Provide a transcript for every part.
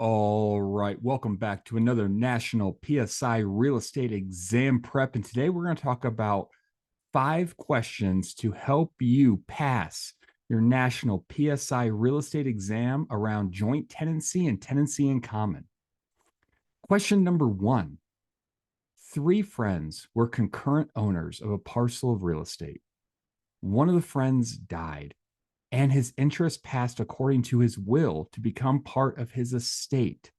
All right, welcome back to another National PSI Real Estate Exam Prep. And today we're going to talk about 5 questions to help you pass your National PSI Real Estate Exam around joint tenancy and tenancy in common. Question number 1. 3 friends were concurrent owners of a parcel of real estate. One of the friends died, and his interest passed according to his will to become part of his estate.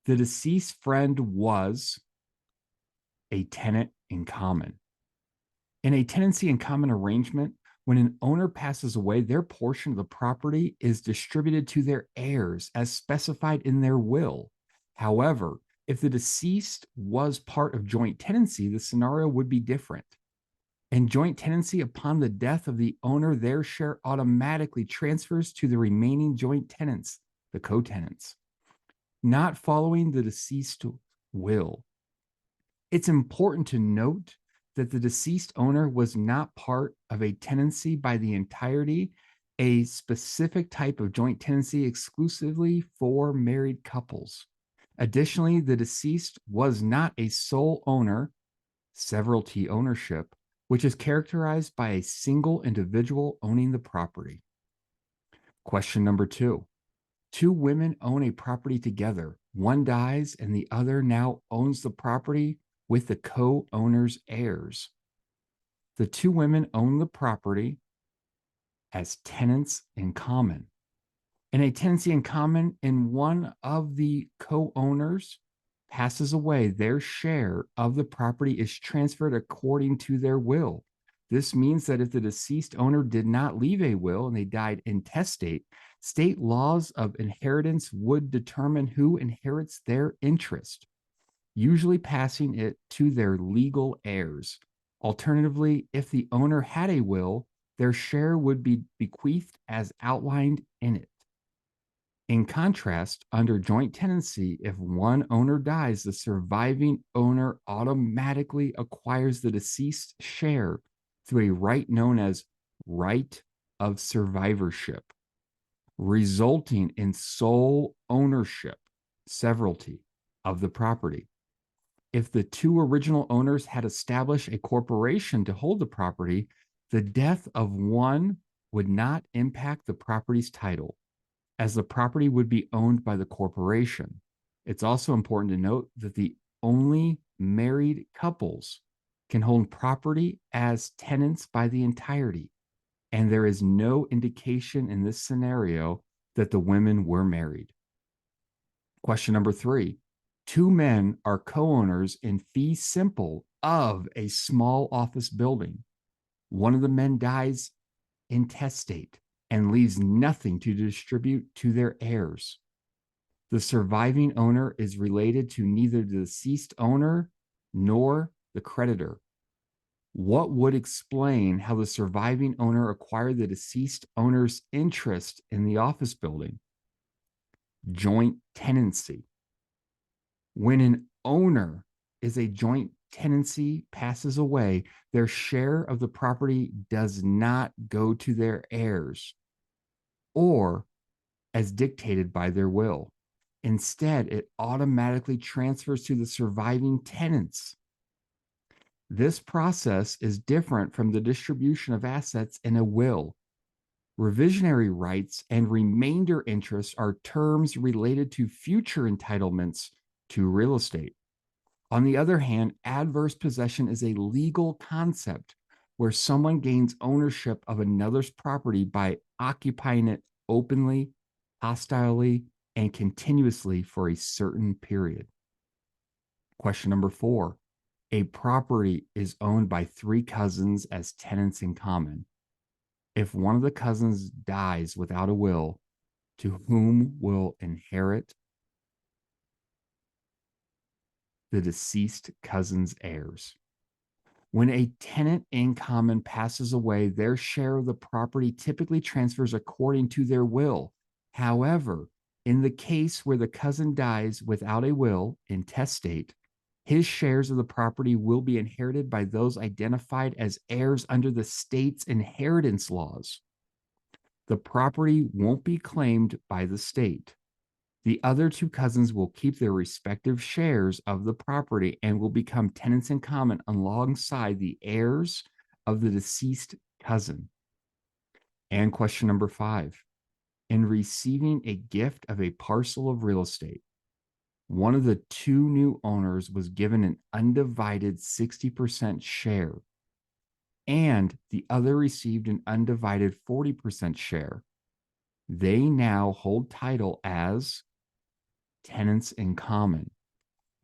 The deceased friend was a tenant in common. In a tenancy in common arrangement, when an owner passes away, their portion of the property is distributed to their heirs as specified in their will. However, if the deceased was part of joint tenancy, the scenario would be different. In joint tenancy, upon the death of the owner, their share automatically transfers to the remaining joint tenants, the co-tenants, not following the deceased will. It's important to note that the deceased owner was not part of a tenancy by the entirety, a specific type of joint tenancy exclusively for married couples. Additionally, the deceased was not a sole owner, severalty ownership, which is characterized by a single individual owning the property. Question number 2. 2 women own a property together. One dies and the other now owns the property with the co-owner's heirs. The 2 women own the property as tenants in common. In a tenancy in common, and one of the co-owners passes away, their share of the property is transferred according to their will. This means that if the deceased owner did not leave a will and they died intestate, state laws of inheritance would determine who inherits their interest, usually passing it to their legal heirs. Alternatively, if the owner had a will, their share would be bequeathed as outlined in it. In contrast, under joint tenancy, if one owner dies, the surviving owner automatically acquires the deceased share through a right known as right of survivorship, resulting in sole ownership, severalty of the property. If the 2 original owners had established a corporation to hold the property, the death of one would not impact the property's title, as the property would be owned by the corporation. It's also important to note that the only married couples can hold property as tenants by the entirety, and there is no indication in this scenario that the women were married. Question number 3. 2 men are co-owners in fee simple of a small office building. One of the men dies intestate and leaves nothing to distribute to their heirs. The surviving owner is related to neither the deceased owner nor the creditor. What would explain how the surviving owner acquired the deceased owner's interest in the office building? Joint tenancy. When an owner is a joint tenancy passes away, their share of the property does not go to their heirs or as dictated by their will. Instead, it automatically transfers to the surviving tenants. This process is different from the distribution of assets in a will. Revisionary rights and remainder interests are terms related to future entitlements to real estate. On the other hand, adverse possession is a legal concept where someone gains ownership of another's property by occupying it openly, hostilely, and continuously for a certain period. Question number 4. A property is owned by 3 cousins as tenants in common. If one of the cousins dies without a will, to whom will inherit? The deceased cousin's heirs. When a tenant in common passes away, their share of the property typically transfers according to their will. However, in the case where the cousin dies without a will, intestate, his shares of the property will be inherited by those identified as heirs under the state's inheritance laws. The property won't be claimed by the state. The other two cousins will keep their respective shares of the property and will become tenants in common alongside the heirs of the deceased cousin. And question number 5. In receiving a gift of a parcel of real estate, one of the two new owners was given an undivided 60% share, and the other received an undivided 40% share. They now hold title as tenants in common.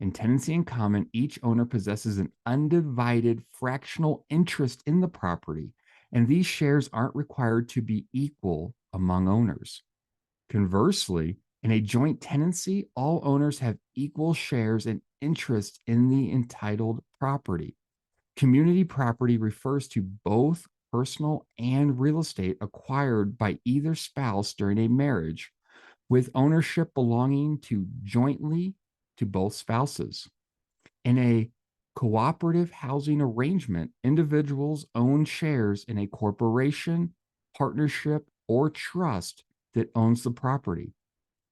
In tenancy in common, each owner possesses an undivided fractional interest in the property, and these shares aren't required to be equal among owners. Conversely, in a joint tenancy, all owners have equal shares and interest in the entitled property. Community property refers to both personal and real estate acquired by either spouse during a marriage, with ownership belonging to jointly to both spouses. In a cooperative housing arrangement, individuals own shares in a corporation, partnership, or trust that owns the property.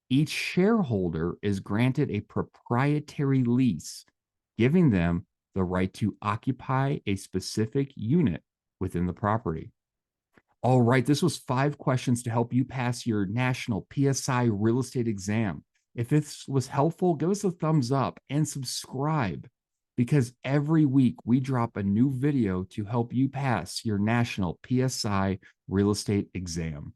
Each shareholder is granted a proprietary lease, giving them the right to occupy a specific unit within the property. All right, this was 5 questions to help you pass your national PSI real estate exam. If this was helpful, give us a thumbs up and subscribe, because every week we drop a new video to help you pass your national PSI real estate exam.